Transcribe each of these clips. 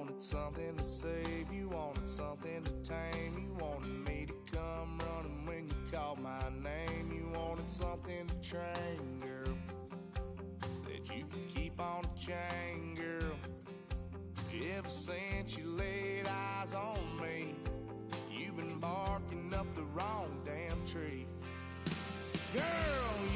wanted something to save, you wanted something to tame. You wanted me to come running when you called my name. You wanted something to train, girl, that you could keep on the chain, girl. Ever since you laid eyes on me, you've been barking up the wrong damn tree. Girl,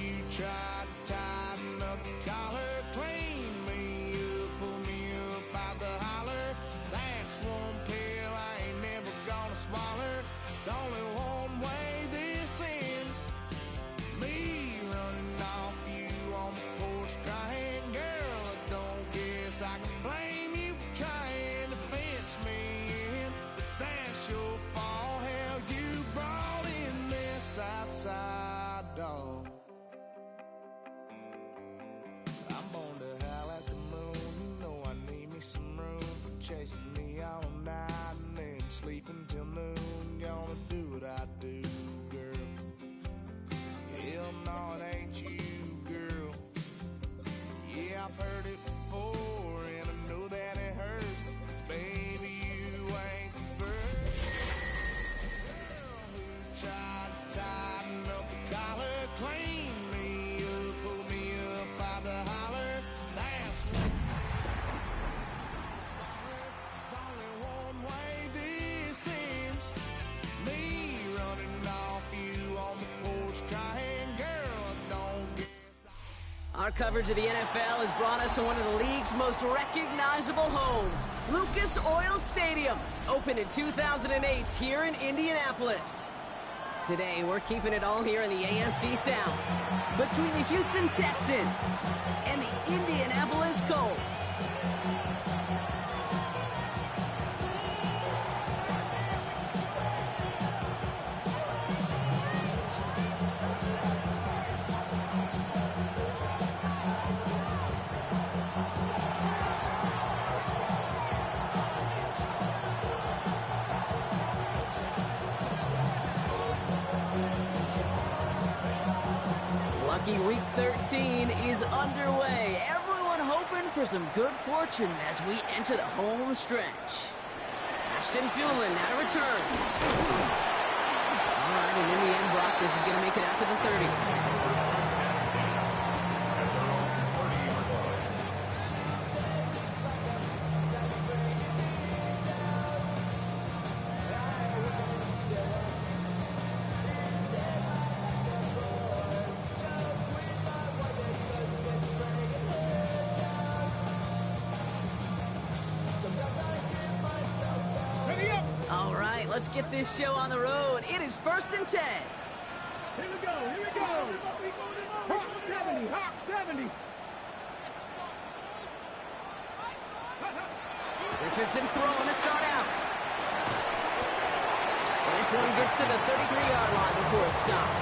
you tried to tighten up the collar, clean me up, pull me up out the holler. That's one pill I ain't never gonna swallow. It's only one way this ends. Me running off you on the porch crying. Girl, I don't guess I can blame you for trying to fence me in, but that's your fault. Hell, you brought in this outside dog. I'm born to howl at the moon. You know I need me some room for chasing me all night and then sleeping till noon. Gonna do what I do, girl. Hell no, it ain't you, girl. Yeah, I've heard it before and I know that it hurts. Baby, you ain't the first girl who tried to tighten up the collar, clean me up, pull me up out the holler. That's what it's only one way this ends. Me running off you on the porch crying. Girl, I don't guess Our coverage of the NFL has brought us to one of the league's most recognizable homes, Lucas Oil Stadium, opened in 2008 here in Indianapolis. Today, we're keeping it all here in the AFC South, between the Houston Texans and the Indianapolis Colts. Lucky Week 13 is underway. Everyone hoping for some good fortune as we enter the home stretch. Ashton Doolin now to return. All right, and in the end, Brock, this is going to make it out to the 30. All right, let's get this show on the road. It is 1st and 10. Here we go, here we go. Hawk 70, Hawk 70. Richardson throwing to start out. And this one gets to the 33-yard line before it stops.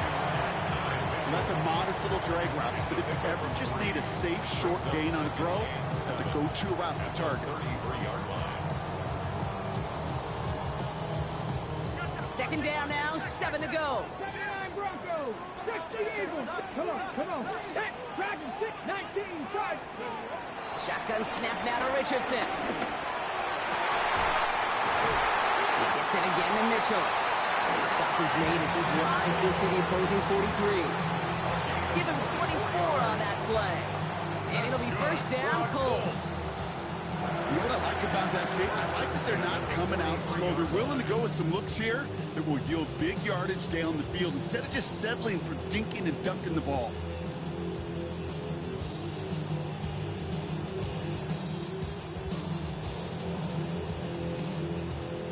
And that's a modest little drag route, but if you ever just need a safe, short gain on a throw, that's a go-to route to target. Second down now, 7 to go. 79 Broncos, 60 Eagles. Come on. Hey, Dragons, 6-19, charge. Shotgun snap now to Richardson. He gets it again to Mitchell. And the stop is made as he drives this to the opposing 43. Give him 24 on that play. And it'll be first down, Colts. You know what I like about that kick? I like that they're not coming out slow. They're willing to go with some looks here that will yield big yardage down the field instead of just settling for dinking and dunking the ball.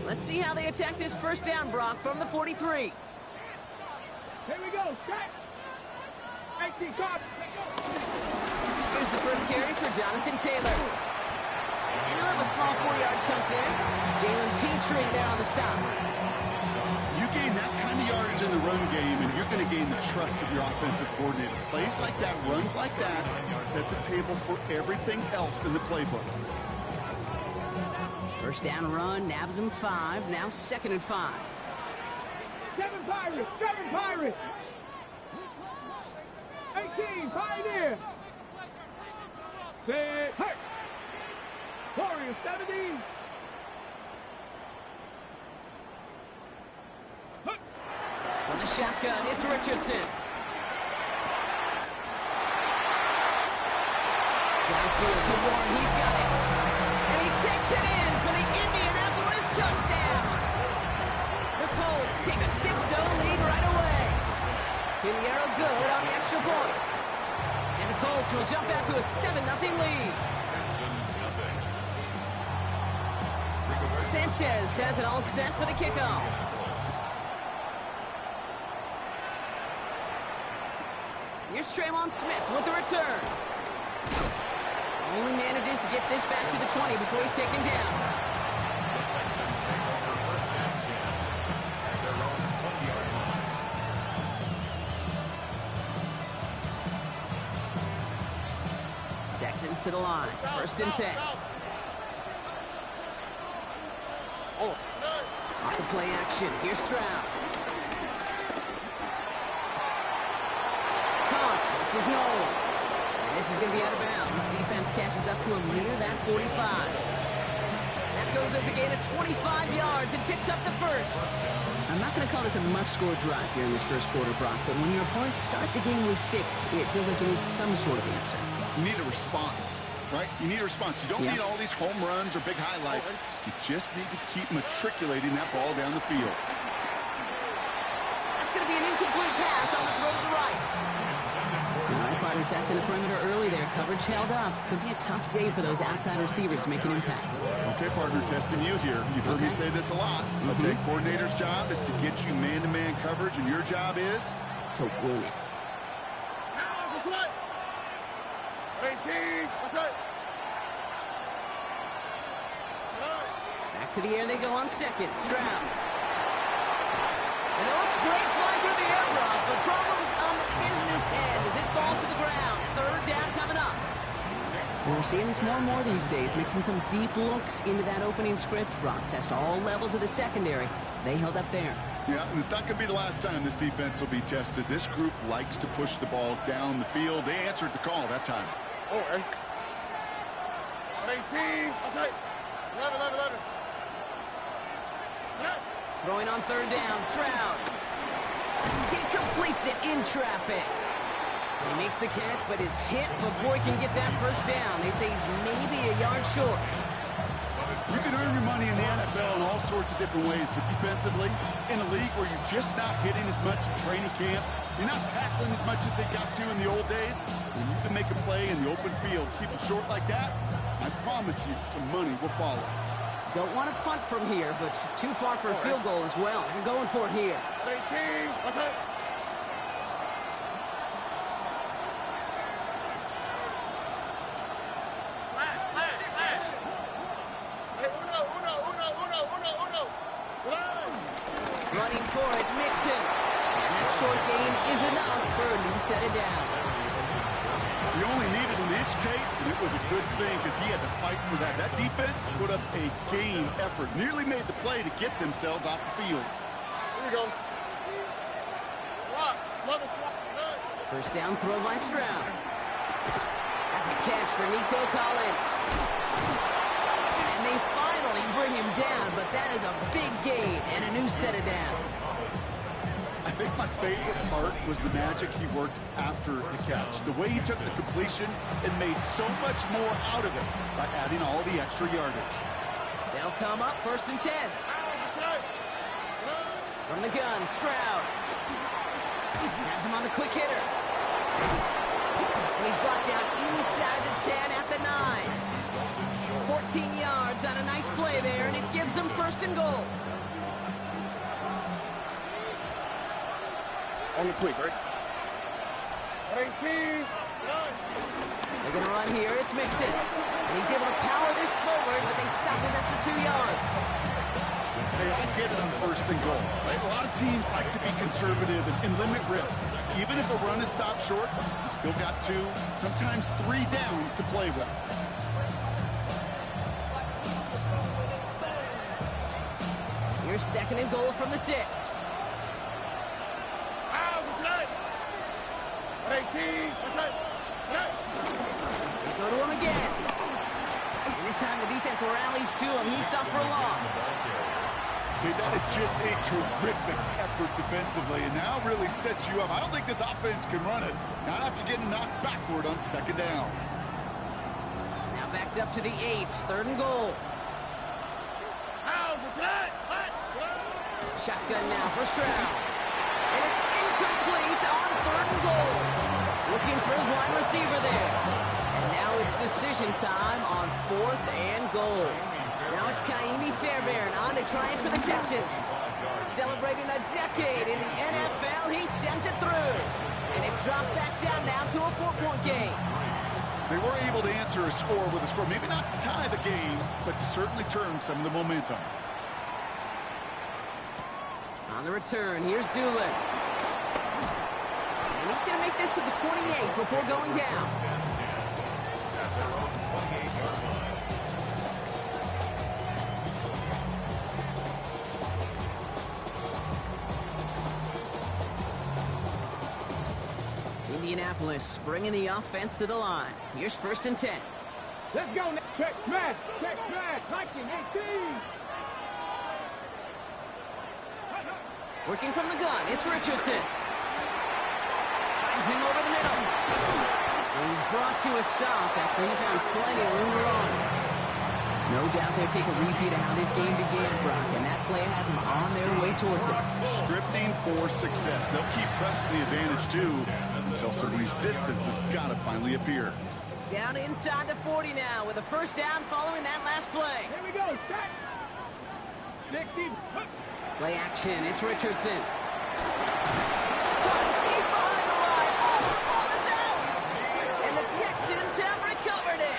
Let's see how they attack this first down, Brock, from the 43. Here we go, strike. 18, cop. Here's the first carry for Jonathan Taylor. And he'll have a small 4-yard chunk there. Jalen Petrie there on the stop. You gain that kind of yardage in the run game, and you're going to gain the trust of your offensive coordinator. Plays like that, runs like that, set the table for everything else in the playbook. First down run, nabs him 5, now 2nd and 5. 7 Pirates. 18, Pioneer. Say, hey. Warriors 70, On the shotgun, it's Richardson. Downfield to Warren, he's got it. And he takes it in for the Indianapolis touchdown. The Colts take a 6-0 lead right away. Piniero good on the extra point. And the Colts will jump out to a 7-0 lead. Sanchez has it all set for the kickoff. Here's Tremont Smith with the return. Only manages to get this back to the 20 before he's taken down. Texans to the line. 1st and 10. Off the play action. Here's Stroud. This is Noel. And this is going to be out of bounds. Defense catches up to him near that 45. That goes as a gain of 25 yards and picks up the first. I'm not going to call this a must-score drive here in this first quarter, Brock, but when your opponents start the game with 6, it feels like you need some sort of answer. You need a response, right? You need a response. You don't need all these home runs or big highlights. You just need to keep matriculating that ball down the field. That's going to be an incomplete pass on the throw to the right. All right, partner, testing the perimeter early there. Coverage held up. Could be a tough day for those outside receivers to make an impact. Okay, partner, testing you here. You've heard me say this a lot. Okay, coordinator's job is to get you man-to-man coverage, and your job is to win it. Back to the air they go on 2nd. Stroud. And it looks great flying through the air, Brock, but problems on the business end as it falls to the ground. 3rd down coming up. We're seeing this more and more these days, mixing some deep looks into that opening script, Brock. Test all levels of the secondary. They held up there. Yeah, and it's not going to be the last time this defense will be tested. This group likes to push the ball down the field. They answered the call that time. Oh, 18. Outside. 11. Throwing on 3rd down, Stroud. He completes it in traffic. He makes the catch, but is hit before he can get that 1st down. They say he's maybe a yard short. You can earn your money in the NFL in all sorts of different ways, but defensively, in a league where you're just not hitting as much in training camp, you're not tackling as much as they got to in the old days, when you can make a play in the open field, keep it short like that, I promise you some money will follow. Don't want to punt from here, but too far for a field goal as well. They're going for it here. 18. Outside. Running for it, Mixon. And that short gain is enough for a new set of downs. He only needed an inch, Kate, and it was a good thing because he had to fight for that. That defense put up a game effort, nearly made the play to get themselves off the field. Here we go. First down throw by Stroud. That's a catch for Nico Collins. And they finally bring him down, but that is a big gain and a new set of downs. I think my favorite part was the magic he worked after the catch. The way he took the completion and made so much more out of it by adding all the extra yardage. They'll come up 1st and 10. From the gun, Stroud. Has him on the quick hitter. And he's brought down inside the 10 at the 9. 14 yards on a nice play there, and it gives them 1st and goal. On the quick, right? 18. They're going to run here. It's Mixon. And he's able to power this forward, but they stop him after 2 yards. Hey, I get it on 1st and goal. Right? A lot of teams like to be conservative and limit risks. Even if a run is stopped short, you still got 2, sometimes 3 downs to play with. Here's 2nd and goal from the 6. They go to him again. And this time the defense rallies to him. He's stopped for a loss. Okay, that is just a terrific effort defensively, and now really sets you up. I don't think this offense can run it, not after getting knocked backward on second down. Now backed up to the 8, 3rd and goal. Shotgun now for Stroud. And it's incomplete on 3rd and goal. Looking for his wide receiver there. And now it's decision time on 4th and goal. Now it's Kaimi Fairbairn on to try it for the Texans. Celebrating a decade in the NFL, he sends it through. And it's dropped back down now to a 4-point game. They were able to answer a score with a score, maybe not to tie the game, but to certainly turn some of the momentum. On the return, here's Doolin. And he's going to make this to the 28 before going down. Indianapolis bringing the offense to the line. Here's 1st and 10. Let's go. Check smash. Check smash. 19-18. Working from the gun, it's Richardson. Finds him over the middle. And he's brought to a stop after he found plenty of room to run. No doubt they'll take a repeat of how this game began, Brock, and that play has them on their way towards it. Scripting for success. They'll keep pressing the advantage, too, until some resistance has got to finally appear. Down inside the 40 now with a 1st down following that last play. Here we go. Check. 60. Play action, it's Richardson. Caught deep behind the line. Oh, the ball is out! And the Texans have recovered it.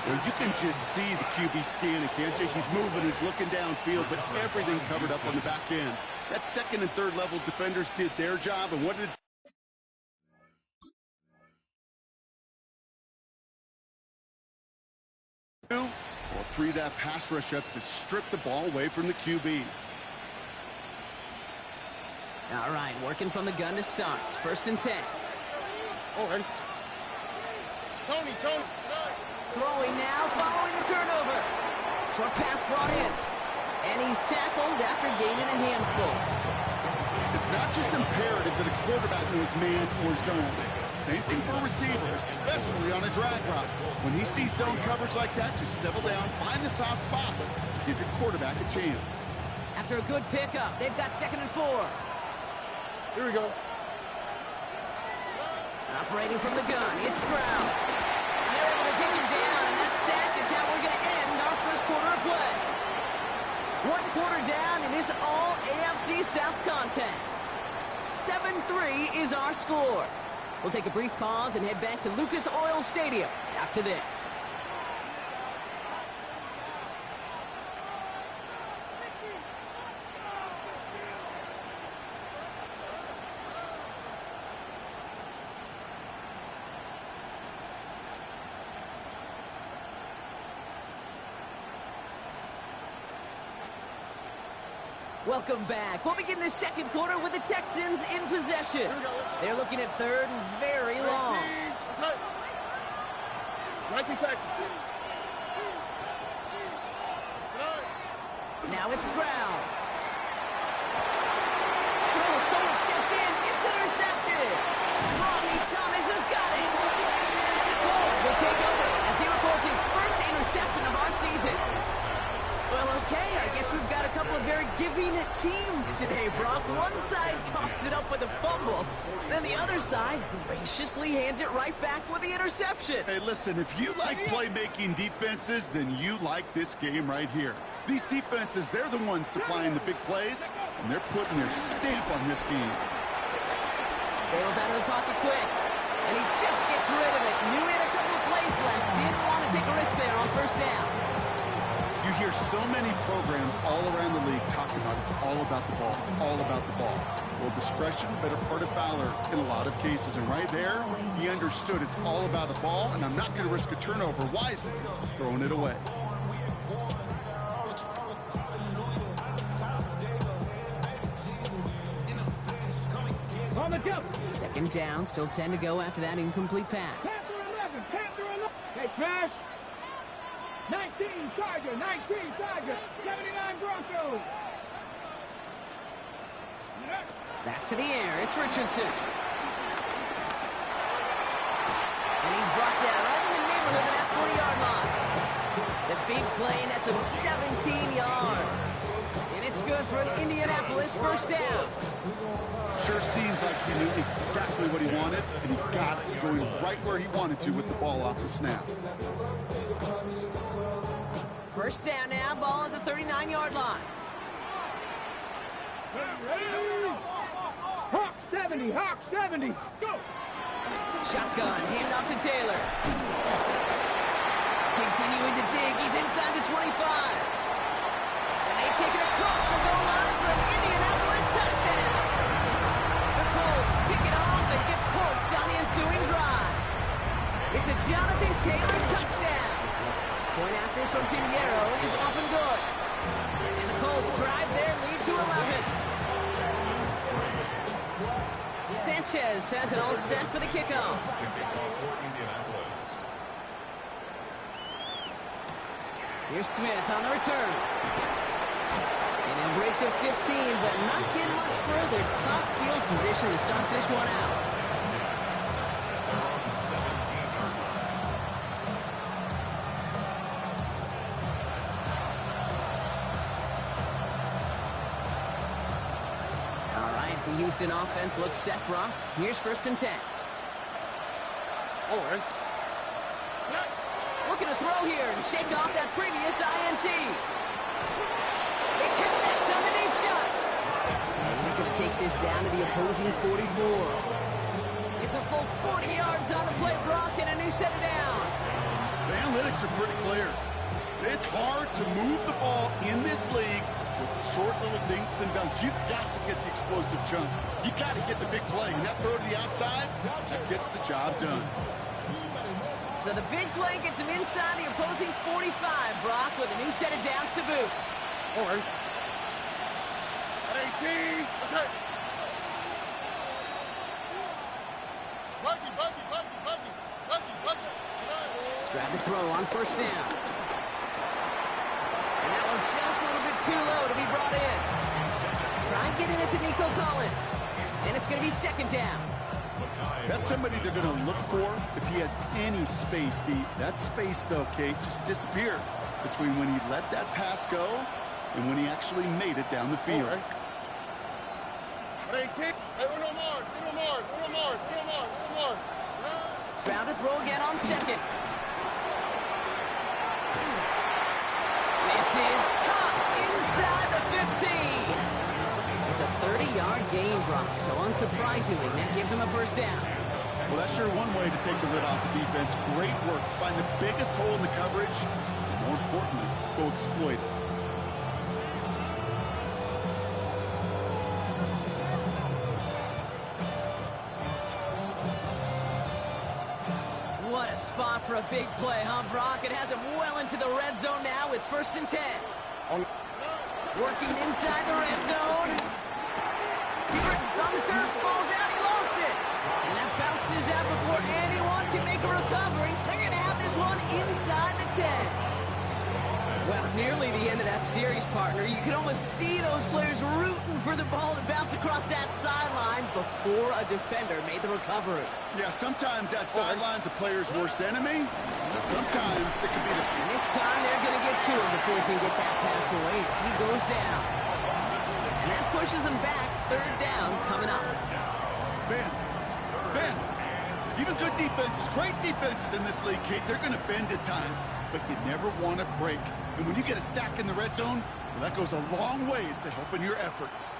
Well, you can just see the QB scanning, can't you? He's moving, he's looking downfield, but everything covered up on the back end. That 2nd and 3rd level defenders did their job, and what did do? Well, free that pass rush up to strip the ball away from the QB. All right, working from the gun to start. 1st and 10. All right. Tony. Throwing now, following the turnover. Short pass brought in. And he's tackled after gaining a handful. It's not just imperative that a quarterback knows man or zone. Same thing for a receiver, especially on a drag route. When he sees zone coverage like that, just settle down, find the soft spot, give your quarterback a chance. After a good pickup, they've got 2nd and 4. Here we go. Operating from the gun, it's Stroud. And they're able to take him down, and that sack is how we're going to end our 1st quarter of play. 1 quarter down in this all-AFC South contest. 7-3 is our score. We'll take a brief pause and head back to Lucas Oil Stadium after this. Welcome back. We'll begin the 2nd quarter with the Texans in possession. They're looking at 3rd and very long. 19 Texans. Now it's Stroud. Oh, someone stepped in. It's intercepted. Rodney Thomas has got it. And the Colts will take over as he records his 1st interception of our season. Well, okay, I guess we've got a couple of very giving teams today, Brock. One side coughs it up with a fumble, then the other side graciously hands it right back with the interception. Hey, listen, if you like playmaking defenses, then you like this game right here. These defenses, they're the ones supplying the big plays, and they're putting their stamp on this game. Bails out of the pocket quick, and he just gets rid of it. Knew he had a couple of plays left. Didn't want to take a risk there on 1st down. You hear so many programs all around the league talking about it's all about the ball. It's all about the ball. Well, discretion, better part of valor in a lot of cases. And right there, he understood it's all about the ball, and I'm not going to risk a turnover wisely, throwing it away. On the jump. 2nd down, still 10 to go after that incomplete pass. Panther 11. Hey, smash. 19 Charger, 19 Charger, 79 Broncos. Back to the air. It's Richardson. And he's brought down right in the neighborhood of that 40-yard line. The big play nets him 17 yards. And it's good for an Indianapolis first down. Sure seems like he knew exactly what he wanted, and he got it going right where he wanted to with the ball off the snap. First down now, ball at the 39-yard line. Hawk 70, Hawk 70. Go! Shotgun, hand off to Taylor. Continuing to dig, he's inside the 25. And they take it across the goal line for an Indianapolis touchdown. The Colts pick it off and get points on the ensuing drive. It's a Jonathan Taylor touchdown. Point after from Pinheiro is off and good. And the Colts drive their lead to 11. Sanchez has it all set for the kickoff. Here's Smith on the return. And he'll break the 15, but not get much further. Tough field position to start this one out. The Houston offense looks set, Brock. Here's 1st and 10. All right. Looking to throw here and shake off that previous INT. They connect on the deep shot. And he's going to take this down to the opposing 44. It's a full 40 yards on the play, Brock, and a new set of downs. The analytics are pretty clear. It's hard to move the ball in this league with short little dinks and dunks. You've got to get the explosive chunk. You've got to get the big play. And that throw to the outside, that gets the job done. So the big play gets him inside the opposing 45, Brock, with a new set of downs to boot. All right. At 18. That's it. Buggy. Strap the throw on 1st down. And that was just a little bit too low to be brought in. Try getting it to Nico Collins. And it's going to be 2nd down. That's somebody they're going to look for if he has any space deep. That space, though, Kate, just disappeared between when he let that pass go and when he actually made it down the field. Right. Hey, Uno more. Stroud to throw again on 2nd. This is caught inside the 15. It's a 30-yard gain, Brock, so unsurprisingly, that gives him a 1st down. Well, that's sure one way to take the lid off the defense. Great work to find the biggest hole in the coverage. And more importantly, go exploit it. What a spot for a big play, huh, Brock? It has him well into the red zone now with 1st and 10. Working inside the red zone. Keeper on the turf, falls out, he lost it. And that bounces out before anyone can make a recovery. They're going to have this one inside the 10. Well, nearly the end of that series, partner. You can almost see those players rooting for the ball to bounce across that sideline before a defender made the recovery. Yeah, sometimes that sideline's a player's worst enemy. But sometimes it can be the... And this time they're going to get to him before he can get that pass away as he goes down. And that pushes him back. 3rd down coming up. Bend. Even good defenses, great defenses in this league, Kate, they're going to bend at times, but you never want to break. And when you get a sack in the red zone, well, that goes a long ways to helping your efforts.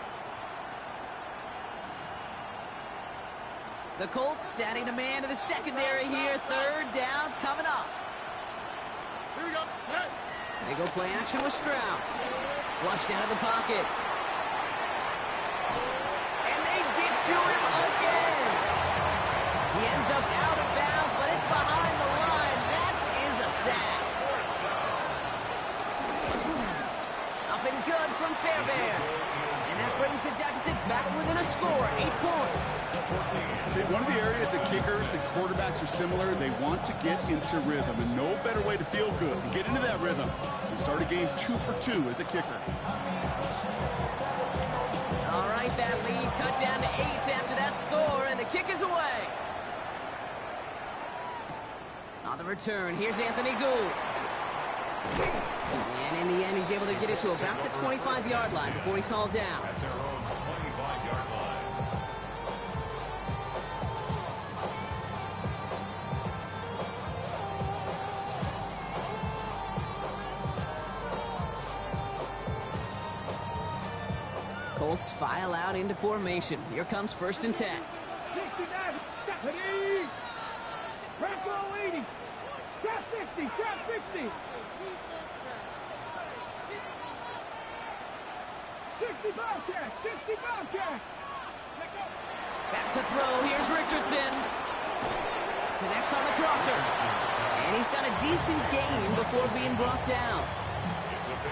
The Colts adding a man to the secondary here. 3rd down coming up. Here we go. Hey. They go play action with Stroud. Flushed out of the pocket. And they get to him again. He ends up out of bounds, but it's behind the line. That is a sack. Up and good from Fairbairn. And that brings the deficit back within a score, 8 points. Okay, one of the areas that kickers and quarterbacks are similar, they want to get into rhythm. And no better way to feel good and get into that rhythm and start a game 2 for 2 as a kicker. All right, that lead cut down to 8 after that score, and the kick is away. On the return, here's Anthony Gould. And in the end, he's able to get it to about the 25-yard line before he's hauled down. At their own 25-yard line. Colts file out into formation. Here comes 1st and 10. 69, ready, crack roll 80, trap 60, trap 60. 60 Bobcat, 60 Bobcat. Back to throw. Here's Richardson. Connects on the crosser. And he's got a decent gain before being brought down.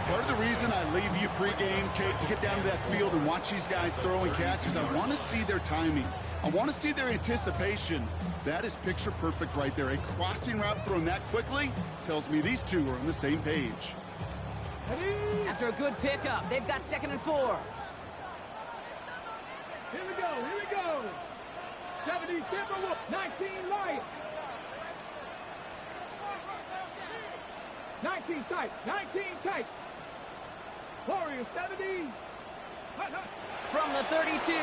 Part of the reason I leave you pregame, Kate, and get down to that field and watch these guys throw and catch is I want to see their timing. I want to see their anticipation. That is picture perfect right there. A crossing route thrown that quickly tells me these two are on the same page. After a good pickup, they've got 2nd and 4. Here we go, here we go. 70 Timberwolves, 19 Lions. 19 tight, 19 tight. Warriors, 70. From the 32. An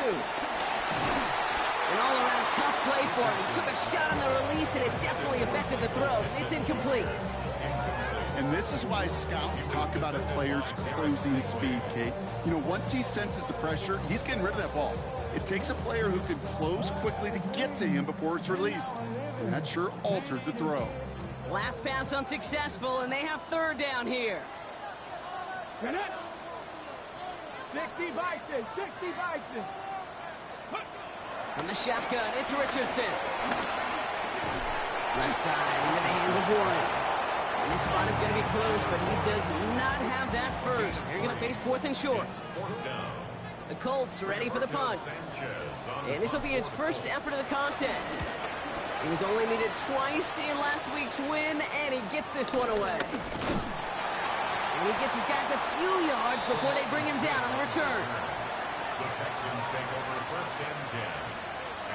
all-around tough play for him. He took a shot on the release, and it definitely affected the throw. It's incomplete. And this is why scouts talk about a player's cruising speed, Kate. You know, once he senses the pressure, he's getting rid of that ball. It takes a player who can close quickly to get to him before it's released. And that sure altered the throw. Last pass unsuccessful, and they have 3rd down here. 60 Bison, 60 Bison. From the shotgun, it's Richardson. Left side into the hands of Warren. And this spot is going to be close, but he does not have that first. They're going to face 4th and short. The Colts ready for the punt. And this will be his first effort of the contest. He was only needed twice in last week's win, and he gets this one away. And he gets his guys a few yards before they bring him down on the return. The Texans take over 1st and 10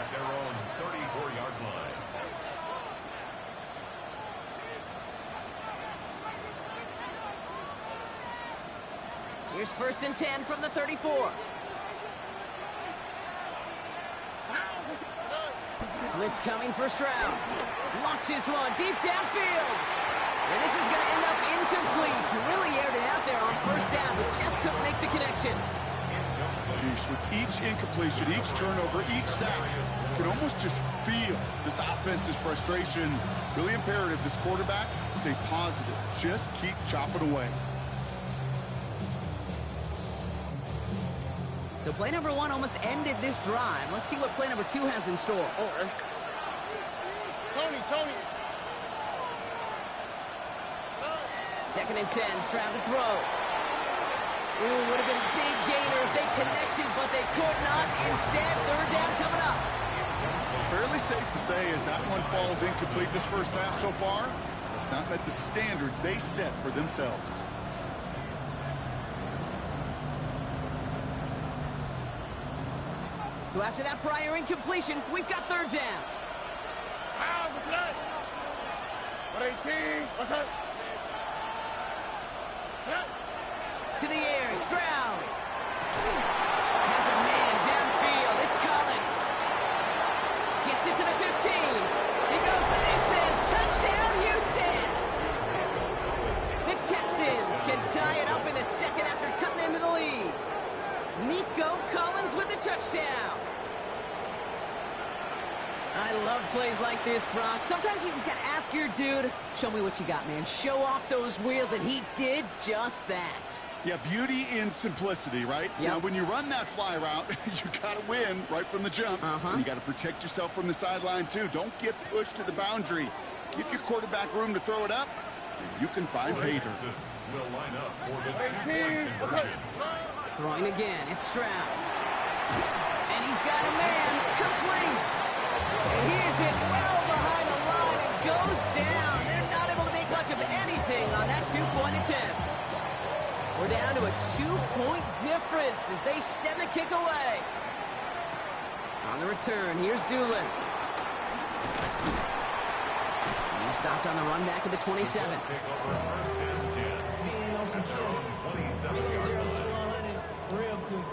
at their own 34-yard line. Here's 1st and 10 from the 34. Blitz coming for Stroud. Locked his one deep downfield. And this is going to end up incomplete. He really aired it out there on 1st down, but just couldn't make the connection. With each incompletion, each turnover, each sack, you can almost just feel this offense's frustration. Really imperative, this quarterback, stay positive. Just keep chopping away. So play number 1 almost ended this drive. Let's see what play number 2 has in store. Tony. 2nd and 10, Stroud to throw. Ooh, would have been a big gainer if they connected, but they could not. Instead, 3rd down coming up. Fairly safe to say as that one falls incomplete this first half so far, it's not met the standard they set for themselves. So after that prior incompletion, we've got 3rd down. To the air, Stroud. Has a man downfield. It's Collins. Gets it to the 15. He goes the distance. Touchdown, Houston. The Texans can tie it up in the 2nd after cutting into the lead. Nico Collins with the touchdown. I love plays like this, Brock. Sometimes you just got to ask your dude, show me what you got, man. Show off those wheels, and he did just that. Yeah, beauty in simplicity, right? Yep. Now, when you run that fly route, you got to win right from the jump. And you got to protect yourself from the sideline, too. Don't get pushed to the boundary. Give your quarterback room to throw it up, and you can find pay dirt. Will line up for the 2-point conversion. Throwing again, it's Stroud. And he's got a man, complete. And he is hit well behind the line and goes down. They're not able to make much of anything on that 2-point attempt. We're down to a 2-point difference as they send the kick away. On the return, here's Doolin. He's stopped on the run back at the 27. Take over first and 10. At their own 27-yard line. Real quick.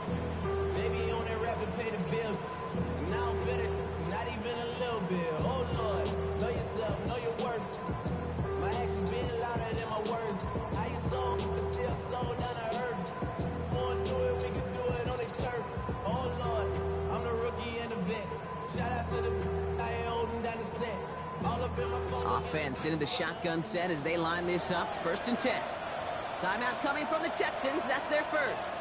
Baby on that rapid pay the bills. And I don't feel it, not even a little bit. Oh Lord, know yourself, know your worth. My actions being louder than my words. How you sold, but still sold down to earth. Wanna do it, we can do it on the turf. Oh Lord, I'm the rookie and the vet. Shout out to the I ain't holding down the set. All up in my phone. Offense into the shotgun set as they line this up. 1st and 10. Timeout coming from the Texans. That's their first.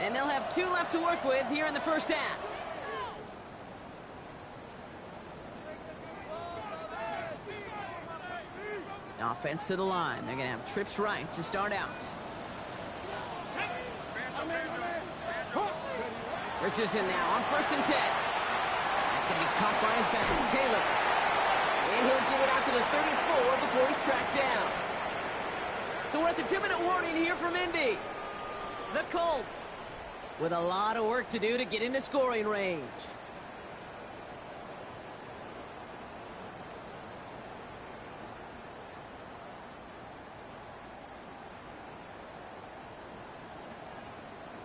And they'll have 2 left to work with here in the first half. Offense to the line. They're going to have trips right to start out. Richardson now on 1st and 10. That's going to be caught by his back. Taylor. And he'll get it out to the 34 before he's tracked down. So we're at the 2-minute warning here from Indy. The Colts with a lot of work to do to get into scoring range.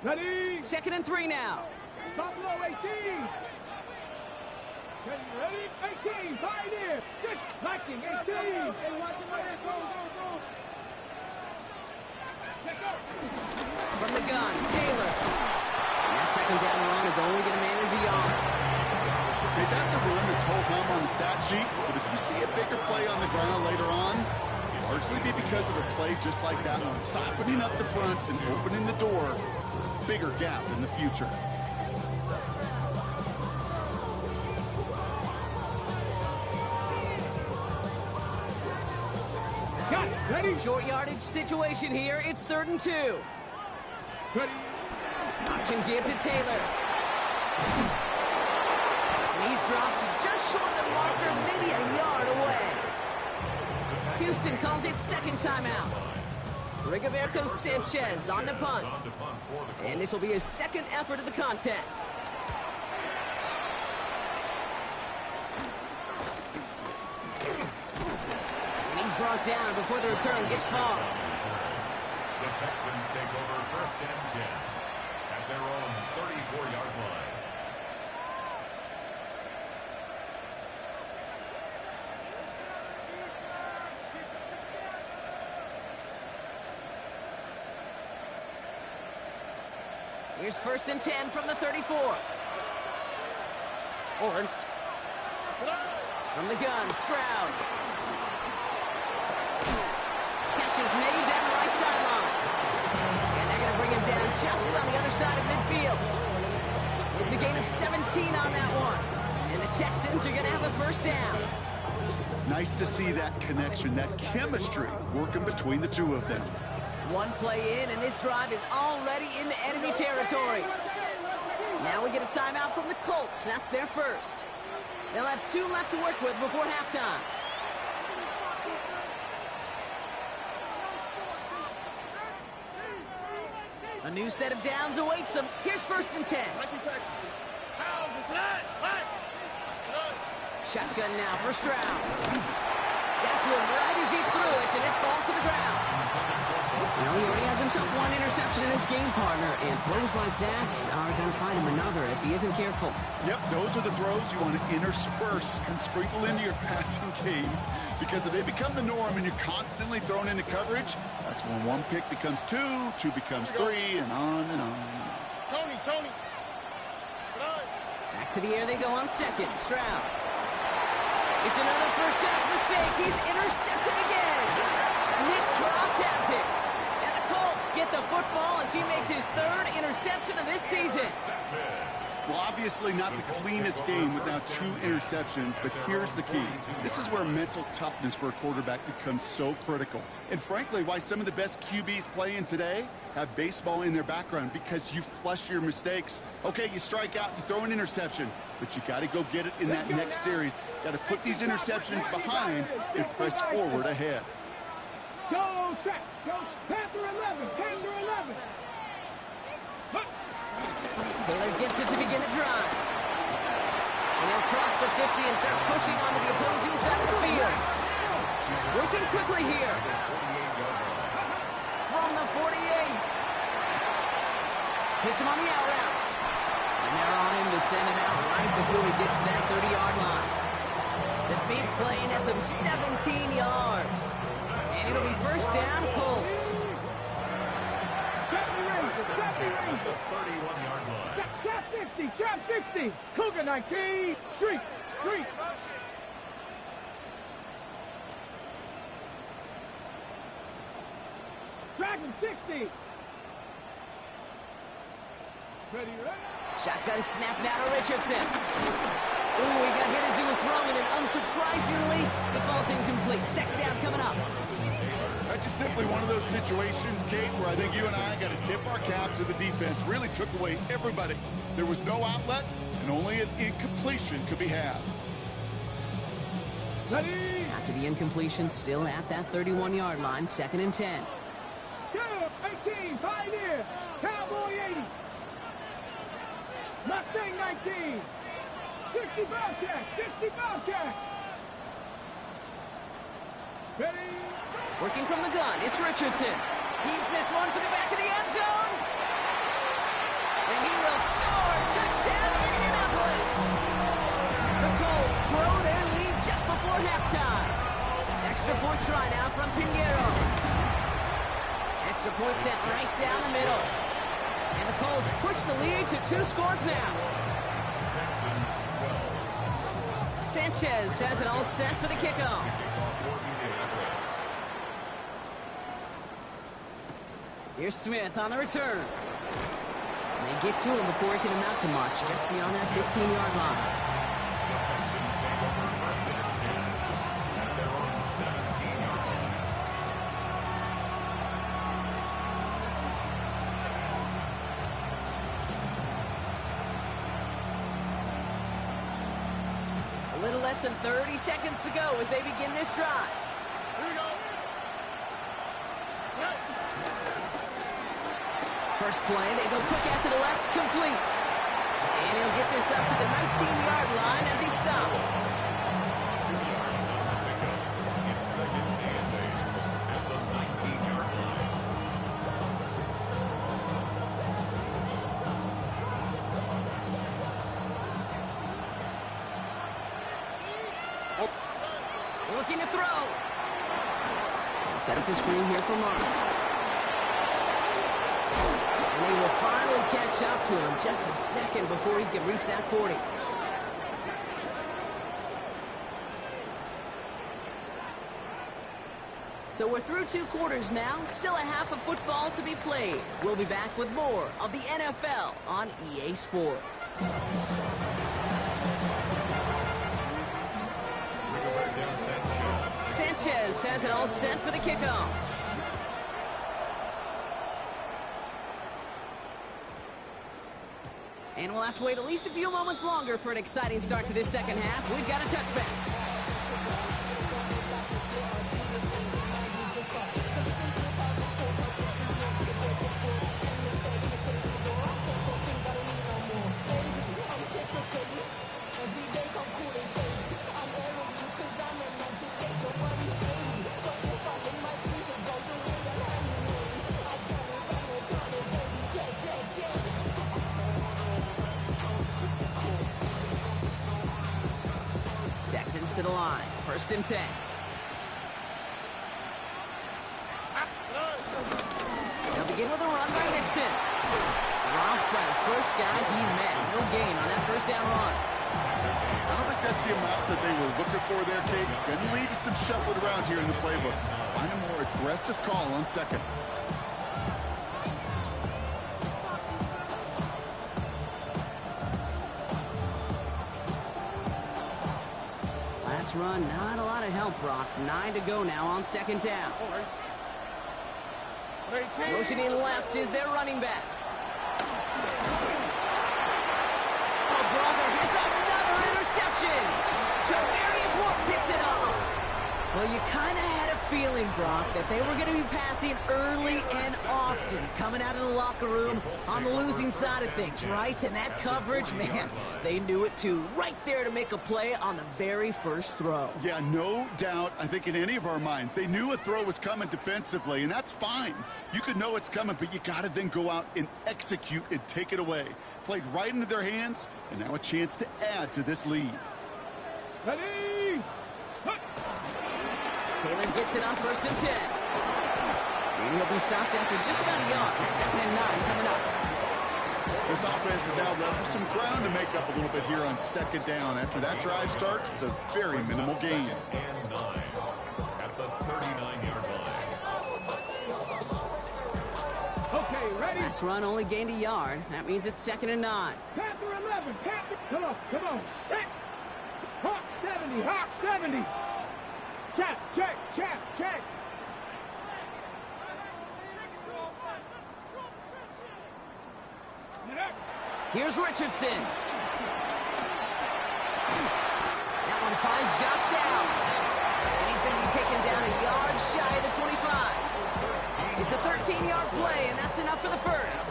Ready? 2nd and 3 now. Top low, 18. Ready? 18. Pioneer. Good. Lacking. 18. Hey, watch it right here. Go, go, go. Let go. From the gun, Taylor. And that 2nd down run is only going to manage a yard. Okay, that's a run that's ho-hum on the stat sheet, but if you see a bigger play on the ground later on, it'll largely be because of a play just like that one, softening up the front and opening the door. Bigger gap in the future. Got it. Ready? Short yardage situation here. It's 3rd and 2. Ready? Option give to Taylor. And he's dropped just short of the marker, maybe a yard away. Houston calls it 2nd timeout. Rigoberto Sanchez on the punt. And this will be his 2nd effort of the contest. And he's brought down before the return gets far. The Texans take over 1st and 10 at their own 34-yard line. Here's 1st and 10 from the 34. Forward. From the gun, Stroud. Catch is made down the right sideline. And they're going to bring him down just on the other side of midfield. It's a gain of 17 on that one. And the Texans are going to have a 1st down. Nice to see that connection, that chemistry working between the two of them. One play in, and this drive is already into enemy territory. Now we get a timeout from the Colts. That's their first. They'll have 2 left to work with before halftime. A new set of downs awaits them. Here's 1st and 10. Shotgun now for Stroud. Got to him right as he threw it, and it falls to the ground. You know, he already has himself 1 interception in this game, partner, and throws like that are going to find him another if he isn't careful. Yep, those are the throws you want to intersperse and sprinkle into your passing game, because if they become the norm and you're constantly thrown into coverage, that's when 1 pick becomes 2, 2 becomes 3, and on and on. Tony. Back to the air they go on 2nd. Stroud. It's another first half mistake. He's intercepted again. Nick Cross has it. And the Colts get the football as he makes his 3rd interception of this season. Well, obviously not the cleanest game with now 2 interceptions, but here's the key. This is where mental toughness for a quarterback becomes so critical. And frankly, why some of the best QBs playing today have baseball in their background, because you flush your mistakes. Okay, you strike out, you throw an interception, but you got to go get it in that next series. Got to put these interceptions behind and press forward ahead. Go track. Go Panther 11. Panther 11. Taylor gets it to begin a drive. And he'll cross the 50 and start pushing onto the opposing side of the field. Working quickly here. From the 48. Hits him on the out route. And they're on him to send him out right before he gets to that 30-yard line. The big play nets him 17 yards. And it'll be first down, Colts. The 31-yard line. Trap 50. Trap 60. Cougar 19. Street. Street. Dragon 60. Ready, ready. Shotgun snap now to Richardson. Ooh, he got hit as he was throwing it. Unsurprisingly, it falls incomplete. Second down coming up. That's just simply one of those situations, Kate, where I think you and I got to tip our cap to the defense. Really took away everybody. There was no outlet, and only an incompletion could be had. Ready. After the incompletion, still at that 31-yard line, 2nd and 10. Go. 18. Pioneer. Cowboy 80. Mustang 19. 60 Bobcat. 60 Bobcat. Ready. Working from the gun, it's Richardson. Heaves this one for the back of the end zone. And he will score. Touchdown, Indianapolis. The Colts grow their lead just before halftime. Extra point try now from Pinheiro. Extra point sent right down the middle. And the Colts push the lead to 2 scores now. Texans 12. Sanchez has it all set for the kickoff. Here's Smith on the return. And they get to him before he can amount to much, just beyond that 15-yard line. The Texans take over first and 10 at their own 17-yard line. A little less than 30 seconds to go as they begin this drive. Here we go. First play, they go quick out to the left, complete. And he'll get this up to the 19-yard line as he stops. 2 yards on the pickup. It's 2nd and 8 at the 19-yard line. Looking to throw. Set up the screen here for Marks. And they will finally catch up to him just a second before he can reach that 40. So we're through 2 quarters now. Still a half of football to be played. We'll be back with more of the NFL on EA Sports. Sanchez has it all set for the kickoff. And we'll have to wait at least a few moments longer for an exciting start to this second half. We've got a touchback. Texans to the line. 1st and 10. They'll begin with a run by Nixon. Robbed by the first guy he met. No gain on that first down run. I don't think that's the amount that they were looking for there, Kate. Going to lead to some shuffling around here in the playbook. Find a more aggressive call on 2nd. Last run, not a lot of help, Brock. 9 to go now on 2nd down. Motioning left is their running back. Oh, brother, it's another interception. Jovarius Ward picks it up. Well, you kind of had a feeling, Brock, that they were going to be passing early and often, coming out of the locker room on the losing side of things, right? And that coverage, man, they knew it too. Right there to make a play on the very first throw. Yeah, no doubt, I think in any of our minds, they knew a throw was coming defensively, and that's fine. You could know it's coming, but you got to then go out and execute and take it away. Played right into their hands, and now a chance to add to this lead. Ready? Taylor gets it on 1st and 10. And he'll be stopped after just about a yard. 2nd and 9 coming up. This offense is now left with some ground to make up a little bit here on 2nd down. After that drive starts with a very minimal gain. And 9 at the 39-yard line. Okay, ready? Last run only gained a yard. That means it's 2nd and 9. Panther 11, Panther. Come on. Set. Hawk 70, Hawk 70. Check. Here's Richardson. That one finds Josh Downs. And he's going to be taken down a yard shy of the 25. It's a 13-yard play, and that's enough for the first.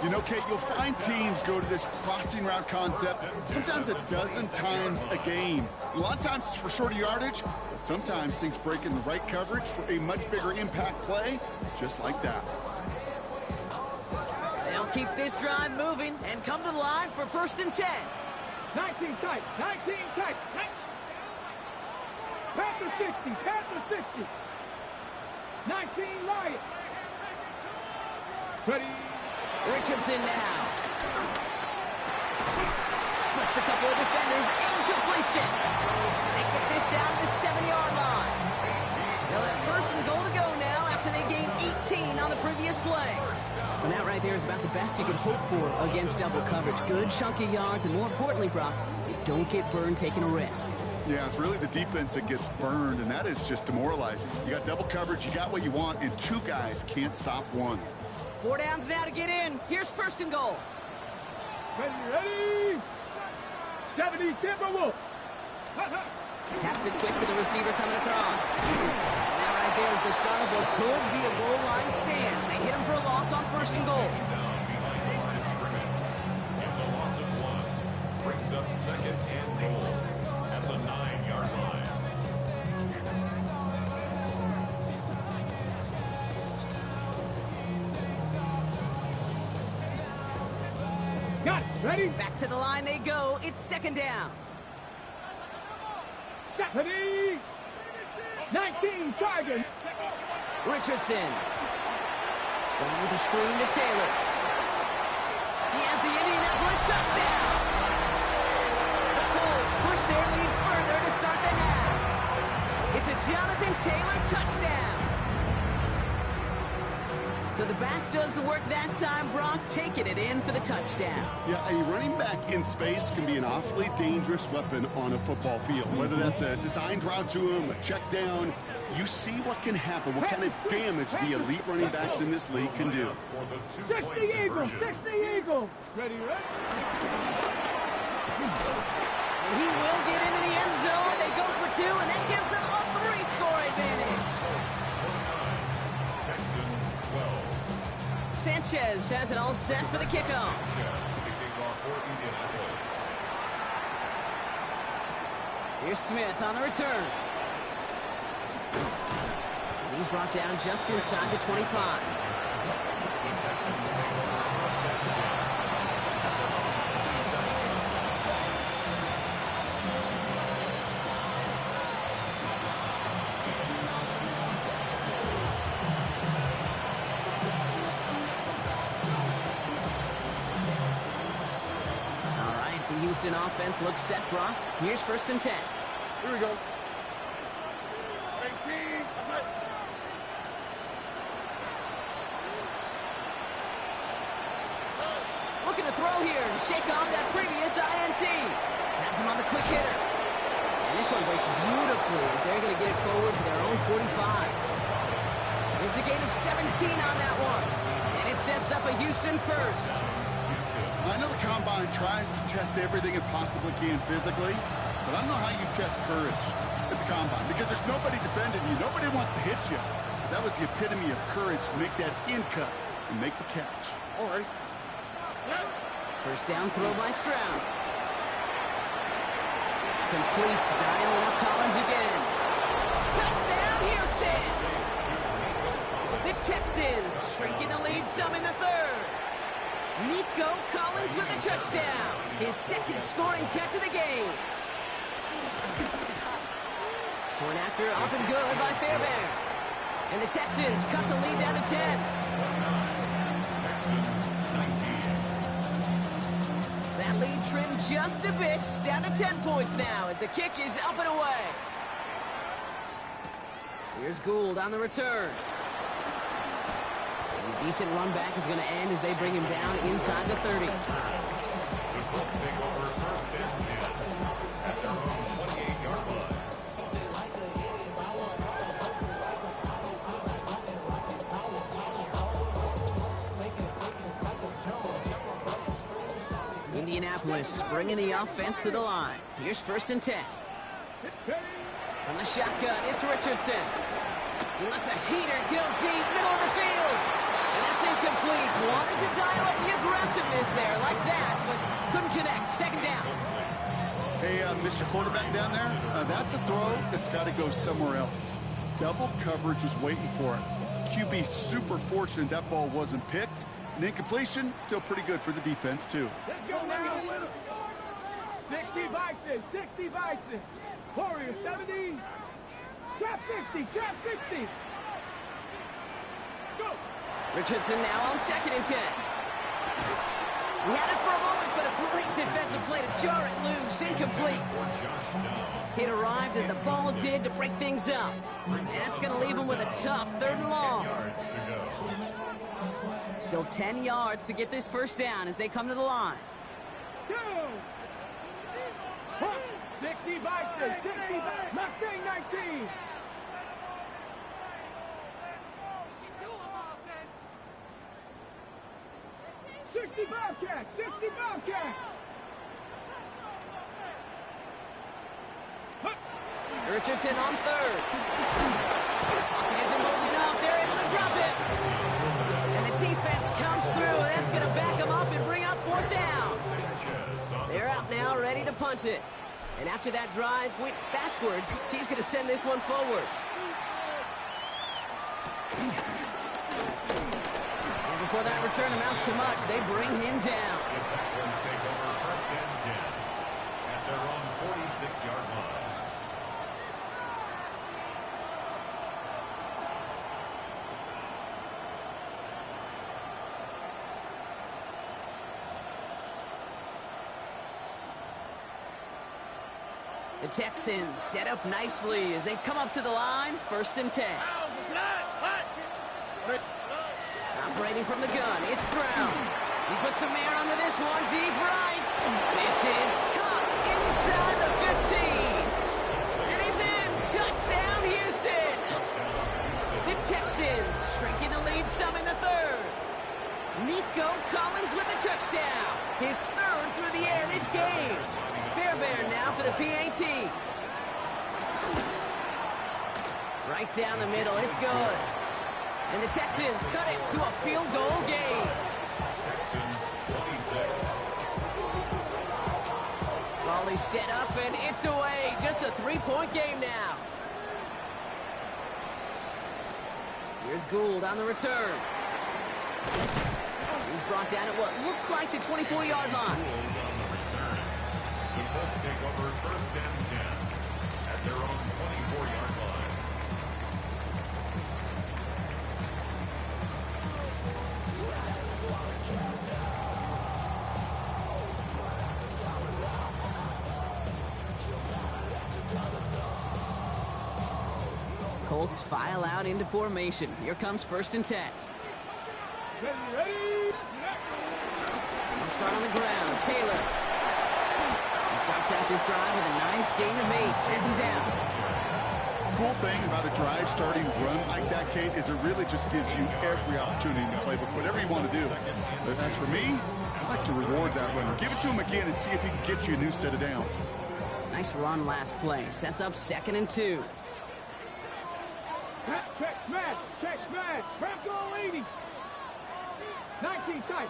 You know, Kate, you'll find teams go to this crossing route concept sometimes a dozen times a game. A lot of times it's for shorter yardage, but sometimes things break in the right coverage for a much bigger impact play, just like that. They'll keep this drive moving and come to the line for 1st and 10. 19 tight. Panther 60, Panther 60. 19 Lions. Ready? Richardson now. Splits a couple of defenders and completes it. They get this down to the 7-yard line. They'll have 1st and goal to go now after they gained 18 on the previous play. And that right there is about the best you can hope for against double coverage. Good chunky yards, and more importantly, Brock, you don't get burned taking a risk. Yeah, it's really the defense that gets burned, and that is just demoralizing. You got double coverage, you got what you want, and 2 guys can't stop one. 4 downs now to get in. Here's 1st and goal. Ready? 70 Timberwolves. Taps it quick to the receiver coming across. And that right there is the start of what could be a goal line stand. They hit him for a loss on 1st and goal. It's a loss of 1. Brings up 2nd and goal at the 9-yard line. Got it. Ready? Back to the line they go. It's 2nd down. Ready? 19 Tigers. Richardson. Going with the screen to Taylor. He has the Indianapolis touchdown. The Colts push their lead further to start the half. It's a Jonathan Taylor touchdown. So the back does the work that time, Brock, taking it in for the touchdown. Yeah, a running back in space can be an awfully dangerous weapon on a football field. Whether that's a designed route to him, a check down, you see what can happen, what kind of damage the elite running backs in this league can do. 60 Eagles, 60 Eagles. Ready? And he will get into the end zone. They go for 2, and that gives them a 3-score advantage. Sanchez has it all set for the kickoff. Here's Smith on the return. And he's brought down just inside the 25. Houston offense looks set, Brock. Here's 1st and 10. Here we go. 18. Looking to throw here and shake off that previous INT. Has him on the quick hitter. And this one breaks beautifully as they're going to get it forward to their own 45. It's a gain of 17 on that one. And it sets up a Houston first. I know the Combine tries to test everything it possibly can physically, But I don't know how you test courage at the combine because there's nobody defending you. Nobody wants to hit you. That was the epitome of courage to make that in cut and make the catch. All right. First down throw by Stroud. Completes, dialing up Collins again. Touchdown, Houston! The Texans shrinking the lead some in the third. Nico Collins with a touchdown. His second scoring catch of the game. Point after, up and good by Fairbairn. And the Texans cut the lead down to 10. Texans 19. That lead trimmed just a bit, down to 10 points now as the kick is up and away. Here's Gould on the return. A decent run back is going to end as they bring him down inside the 30. The Colts take over first and 10 at their own 28-yard line. Indianapolis bringing the offense to the line. Here's first and 10. From the shotgun, it's Richardson. He lets a heater go deep, middle of the field. And that's incomplete. Wanted to dial up the aggressiveness there like that, but couldn't connect. Second down. Hey, Mr. Quarterback down there, that's a throw that's got to go somewhere else. Double coverage was waiting for it. QB super fortunate that ball wasn't picked. And incompletion, still pretty good for the defense, too. Let's go now. 60 Vikings, 60 Vikings. Warriors 70. Trap 60, trap 60. Go. Richardson now on second and 10. He had it for a moment, but a great defensive play to jar it loose. Incomplete. It arrived as the ball did to break things up. And that's going to leave him with a tough third and long. Still 10 yards to get this first down as they come to the line. Go. 60 Vikings, 60 Vikings. Not saying 19. Bobcat, 60 Bobcat. Richardson on third. Pocket isn't moving up. They're able to drop it. And the defense comes through. That's going to back them up and bring up fourth down. They're out now, ready to punt it. And after that drive went backwards, he's going to send this one forward. And before that return amounts to much, they bring him down. The Texans take over first and 10 at their own 46-yard line. The Texans set up nicely as they come up to the line, first and 10. Operating from the gun, it's Stroud. He puts some air onto this one, deep right. This is caught inside the 15. And he's in. Touchdown, Houston. The Texans shrinking the lead some in the third. Nico Collins with the touchdown. His third through the air this game. Fairbairn now for the PAT. Right down the middle, it's good. And the Texans cut it to a field goal game. Texans 26. Ball is set up and it's away. Just a 3-point game now. Here's Gould on the return. He's brought down at what looks like the 24-yard line. The Colts take over first and 10 at their own 24-yard line. Colts file out into formation. Here comes first and 10. They'll start on the ground. Taylor. He starts out this drive with a nice gain of 8. Second down. Cool thing about a drive starting run like that, Kate, is it really just gives you every opportunity in the playbook, whatever you want to do. But as for me, I like to reward that runner. Give it to him again and see if he can get you a new set of downs. Nice run last play. Sets up 2nd and 2. Check smash. Prep goal 80. 19 tight.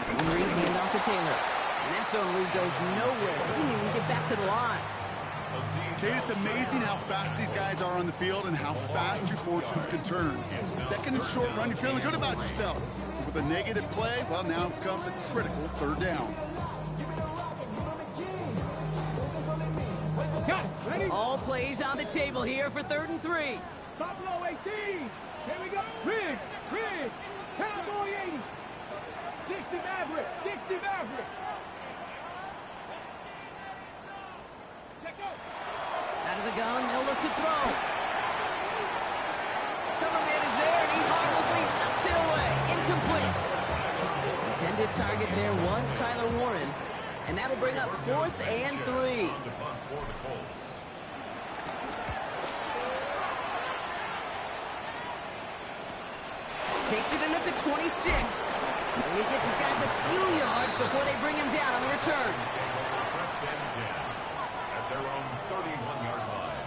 Zone read hand off to Taylor. And that zone read goes nowhere. He didn't even get back to the line. Kate, it's amazing how fast these guys are on the field and how fast your fortunes can turn. 2nd and short run, you're feeling good about yourself. With a negative play, well, now comes a critical 3rd down. All plays on the table here for 3rd and 3. Buffalo 18. Here we go. Rig. Cowboy 80. 60 Maverick. Out of the gun, they'll look to throw. Cover man is there, and he harmlessly knocks it away. Incomplete. Intended target there was Tyler Warren, and that'll bring up 4th and 3. Takes it in at the 26. And he gets his guys a few yards before they bring him down on the return. First and 10 at their own 31-yard line.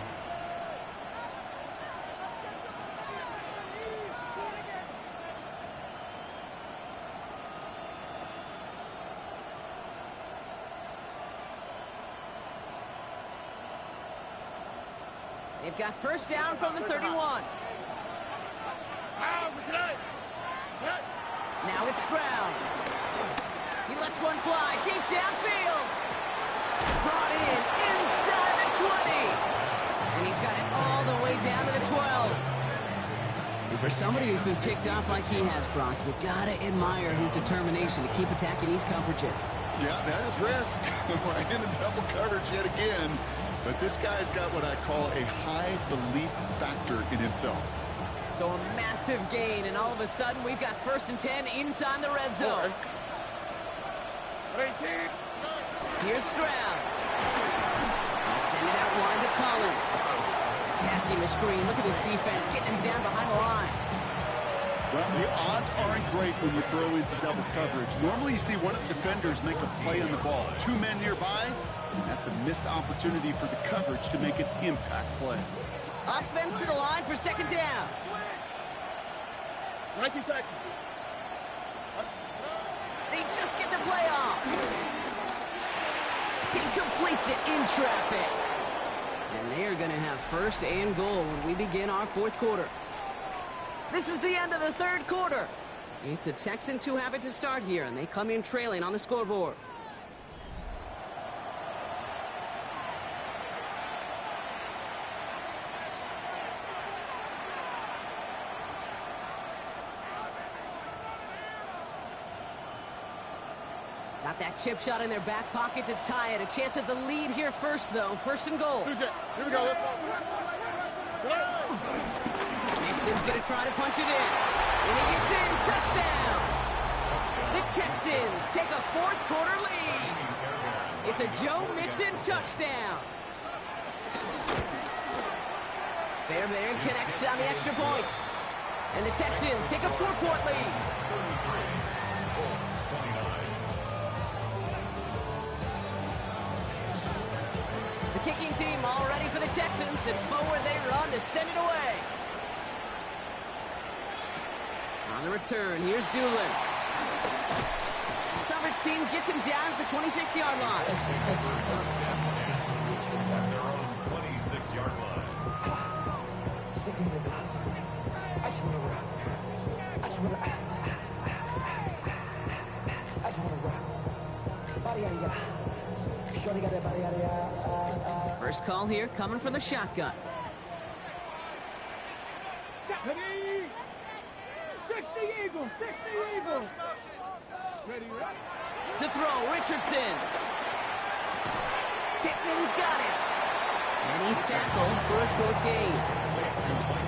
They've got 1st down from the 31. Now it's Stroud. He lets one fly deep downfield. Brought in inside the 20. And he's got it all the way down to the 12. And for somebody who's been picked off like he has, Brock, you gotta admire his determination to keep attacking these coverages. Yeah, that is risk. Right into double coverage yet again. But this guy's got what I call a high belief factor in himself. So a massive gain, and all of a sudden we've got 1st and 10 inside the red zone. Here's Stroud. He'll send it out wide to Collins. Attacking the screen. Look at this defense getting him down behind the line. Well, the odds aren't great when you throw into double coverage. Normally you see one of the defenders make a play on the ball. 2 men nearby, and that's a missed opportunity for the coverage to make an impact play. Offense to the line for 2nd down. They just get the play off. He completes it in traffic. And they are going to have 1st and goal when we begin our 4th quarter. This is the end of the 3rd quarter. It's the Texans who have it to start here, and they come in trailing on the scoreboard. Got that chip shot in their back pocket to tie it. A chance at the lead here first, though. 1st and goal. Here we go. Nixon's going to try to punch it in. And he gets in. Touchdown. The Texans take a 4th quarter lead. It's a Joe Mixon touchdown. Fairbairn connects on the extra point. And the Texans take a 4-point lead. Kicking team all ready for the Texans, and forward they run to send it away. On the return, here's Doolin. Coverage team gets him down at the 26-yard line. At their own 26-yard line. First call here coming from the shotgun. 60 Eagles. Ready. To throw, Richardson. Pittman's got it. And he's tackled for a 4th gain.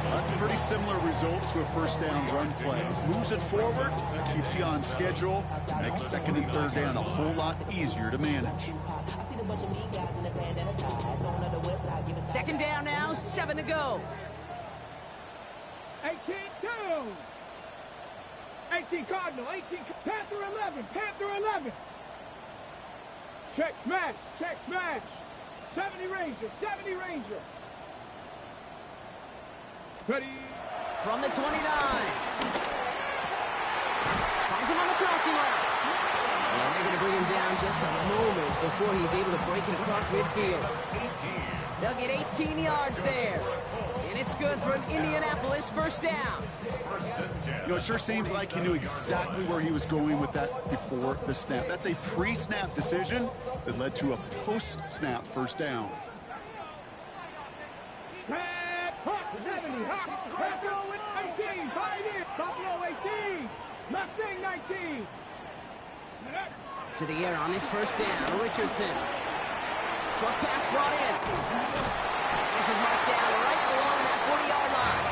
That's a pretty similar result to a 1st down run play. Moves it forward, keeps you on schedule, makes 2nd and 3rd down a whole lot easier to manage. 2nd down now, 7 to go. 18-2. 18 Cardinal. 18 Panther 11. Check smash, check smash. 70 Ranger, 70 Ranger. Ready. From the 29. Finds him on the crossing route. Well, they're going to bring him down just a moment before he's able to break it across midfield. They'll get 18 yards there. And it's good for an Indianapolis first down. You know, it sure seems like he knew exactly where he was going with that before the snap. That's a pre-snap decision that led to a post-snap first down. Buffalo 19, 5 in. Buffalo 18. Mustang 19. To the air on this first down, Richardson. Short pass brought in. This is marked down right along that 40-yard line.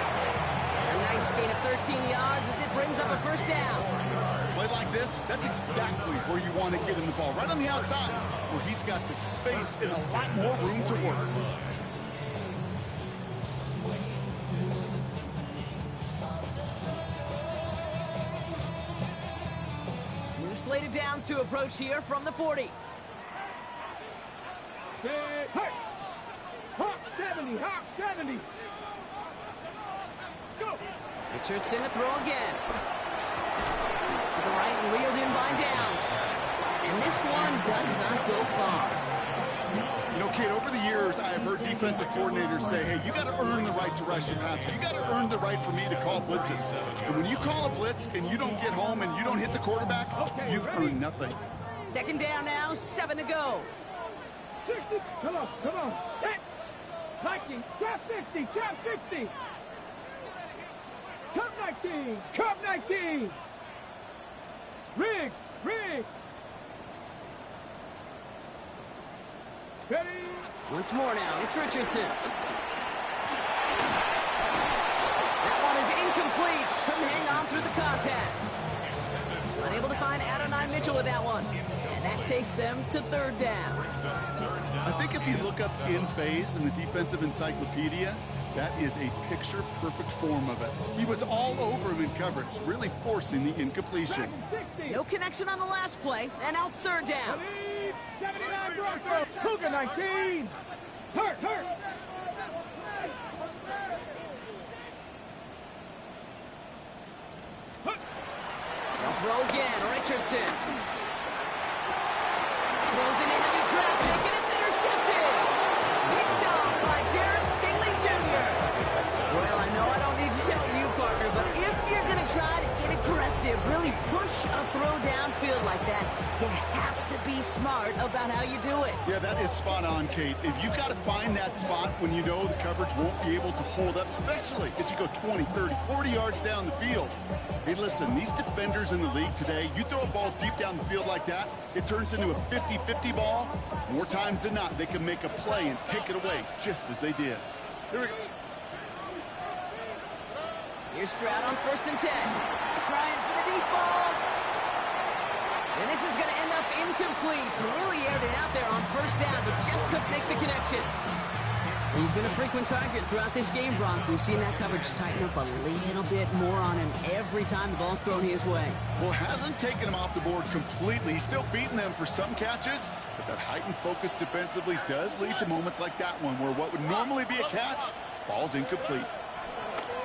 A nice gain of 13 yards as it brings up a first down. Play like this, that's exactly where you want to get in the ball, right on the outside, where he's got the space and a lot more room to work. New slated downs to approach here from the 40. Hey, Hawk 70, Hawk 70. Go. Richardson to throw again. To the right and reeled in by Downs. And this one does not go far. You know, kid, over the years, I have heard defensive coordinators say, hey, you got to earn the right to rush your passer. You got to earn the right for me to call blitzes. And when you call a blitz and you don't get home and you don't hit the quarterback, you've earned nothing. Second down now, 7 to go. 60. Come on, come on. Hit. 19. Trap 60. Trap 60. Cup 19. Cup 19. Riggs. Riggs. Ready. Once more now, it's Richardson. That one is incomplete. Couldn't hang on through the contact. Unable to find Adonai Mitchell with that one. And that takes them to third down. I think if you look up in phase in the defensive encyclopedia, that is a picture-perfect form of it. He was all over him in coverage, really forcing the incompletion. No connection on the last play, and now it's third down. 79 Broncos. Cougar 19. Hurt. They'll throw again, Richardson. Throws into heavy traffic, and it's intercepted. Picked off by Darren Stingley Jr. Well, I know I don't need to tell you, partner, but if you're going to try to get aggressive, really push a throw downfield like that, you have to be smart about how you do it. Yeah, that is spot on, Kate. If you've got to find that spot when you know the coverage won't be able to hold up, especially as you go 20, 30, 40 yards down the field. Hey, listen, these defenders in the league today, you throw a ball deep down the field like that, it turns into a 50-50 ball. More times than not, they can make a play and take it away, just as they did. Here we go. Here's Stroud on 1st and 10. Trying for the deep ball. And this is going to end up incomplete. Really aired it out there on 1st down, but just couldn't make the connection. He's been a frequent target throughout this game, Bronk. We've seen that coverage tighten up a little bit more on him every time the ball's thrown his way. Well, hasn't taken him off the board completely. He's still beating them for some catches, but that heightened focus defensively does lead to moments like that one where what would normally be a catch falls incomplete.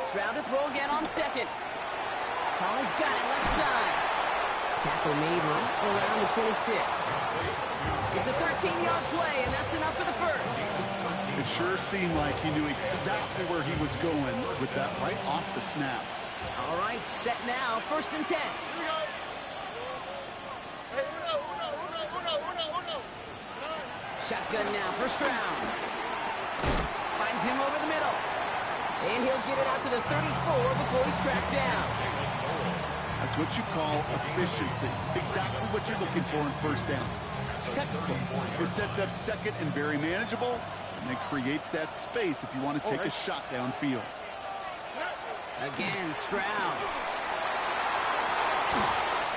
Stroud to throw again on 2nd. Collins got it left side. Tackle made right around the 26. It's a 13-yard play, and that's enough for the first. It sure seemed like he knew exactly where he was going with that right off the snap. All right, set now, 1st and 10. Shotgun now for Stroud. Finds him over the middle. And he'll get it out to the 34 before he's tracked down. That's what you call efficiency. Exactly what you're looking for in 1st down. Textbook. It sets up 2nd and very manageable, and it creates that space if you want to take a shot downfield. Again, Stroud.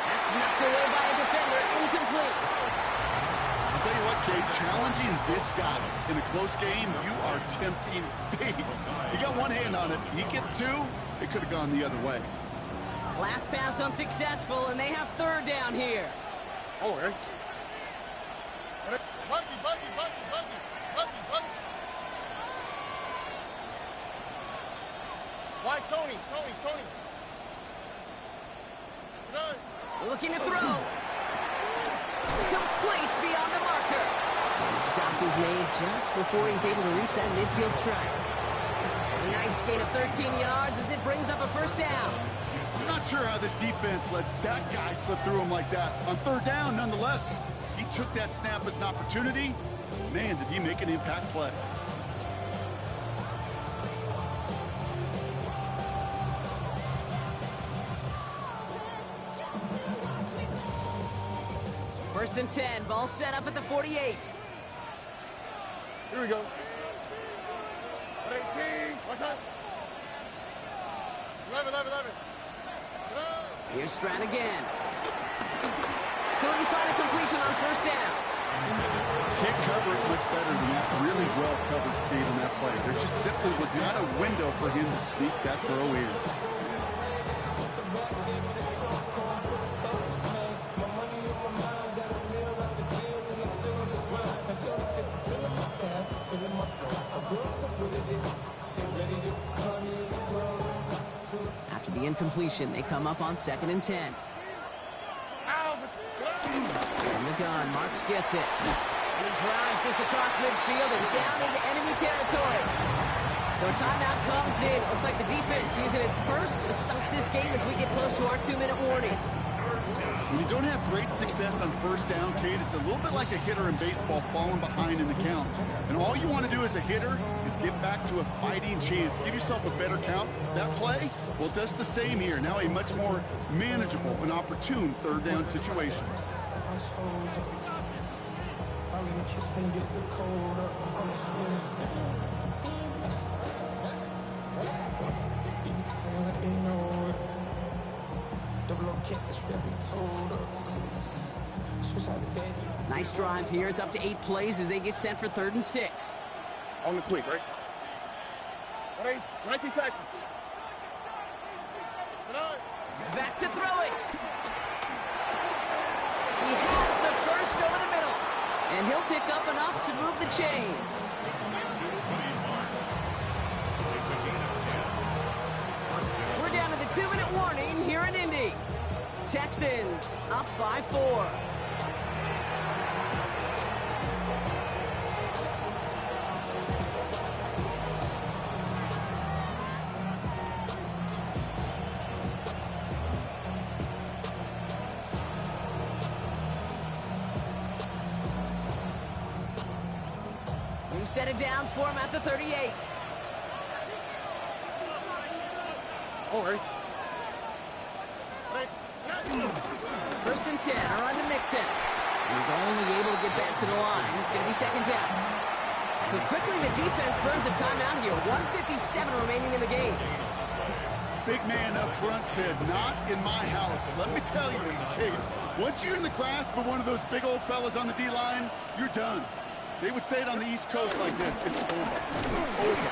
That's knocked away by a defender, incomplete. I'll tell you what, Kate, challenging this guy in a close game, you are tempting fate. You got one hand on it. He gets 2. It could have gone the other way. Last pass unsuccessful, and they have 3rd down here. Oh, right. Why, Tony? Looking to throw. Complete beyond the marker. The stop is made just before he's able to reach that midfield strike. A nice gain of 13 yards as it brings up a first down. I'm not sure how this defense let that guy slip through him like that. On third down, nonetheless, he took that snap as an opportunity. Man, did he make an impact play. First and 10, ball set up at the 48. Here we go. 18. What's up? 11. Here's Stroud again. Couldn't find a completion on first down. Can't cover it much better than that. Really well covered, Kate, on that play. There just simply was not a window for him to sneak that throw in. After the incompletion, they come up on 2nd and 10. From the gun, Marks gets it. And he drives this across midfield and down into enemy territory. So a timeout comes in. Looks like the defense using its first to stop this game as we get close to our 2-minute warning. When you don't have great success on first down, Kate, it's a little bit like a hitter in baseball falling behind in the count. And all you want to do as a hitter is get back to a fighting chance. Give yourself a better count. That play, well, it does the same here. Now a much more manageable and opportune third down situation. Nice drive here. It's up to 8 plays as they get set for 3rd and 6. On the quick, right? 19 Texans. Back to throw it. He has the first over the middle. And he'll pick up enough to move the chains. We're down to the 2-minute warning here in Indy. Texans up by 4. New set of downs for him at the 38. All right. First and 10, a run to Mixon. He's only able to get back to the line. It's going to be 2nd down. So quickly the defense burns a timeout here. 1:57 remaining in the game. Big man up front said, not in my house. Let me tell you, Kate, once you're in the grasp of one of those big old fellas on the D-line, you're done. They would say it on the East Coast like this. It's over. Over.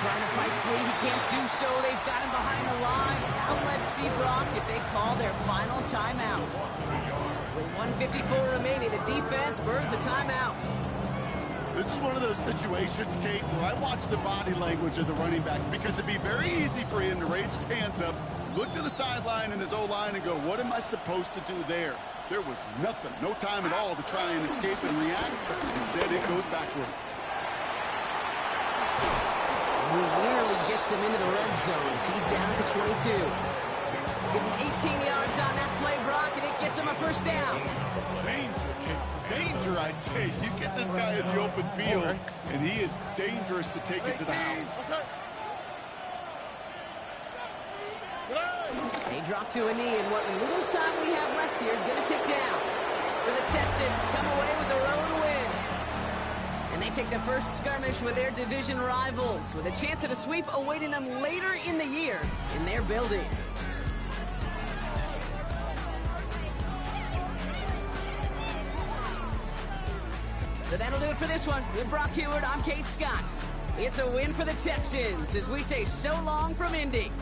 Trying to fight free. He can't do so. They've got him behind the line. Now let's see, Brock, if they call their final timeout. With 1:54 remaining, the defense burns a timeout. This is one of those situations, Kate, where I watch the body language of the running back because it'd be very easy for him to raise his hands up, look to the sideline and his O-line and go, what am I supposed to do there? There was nothing, no time at all to try and escape and react. Instead, it goes backwards. He nearly gets them into the red zone as he's down at the 22. Getting 18 yards on that play, Brock, and it gets him a first down. Danger, Kate. Danger, I say. You get this guy in the open field, and he is dangerous to take it to the house. They drop to a knee, and what little time we have left here is going to tick down. So the Texans come away with the road win. And they take the first skirmish with their division rivals, with a chance at a sweep awaiting them later in the year in their building. So that'll do it for this one. With Brock Heward, I'm Kate Scott. It's a win for the Texans as we say so long from Indy.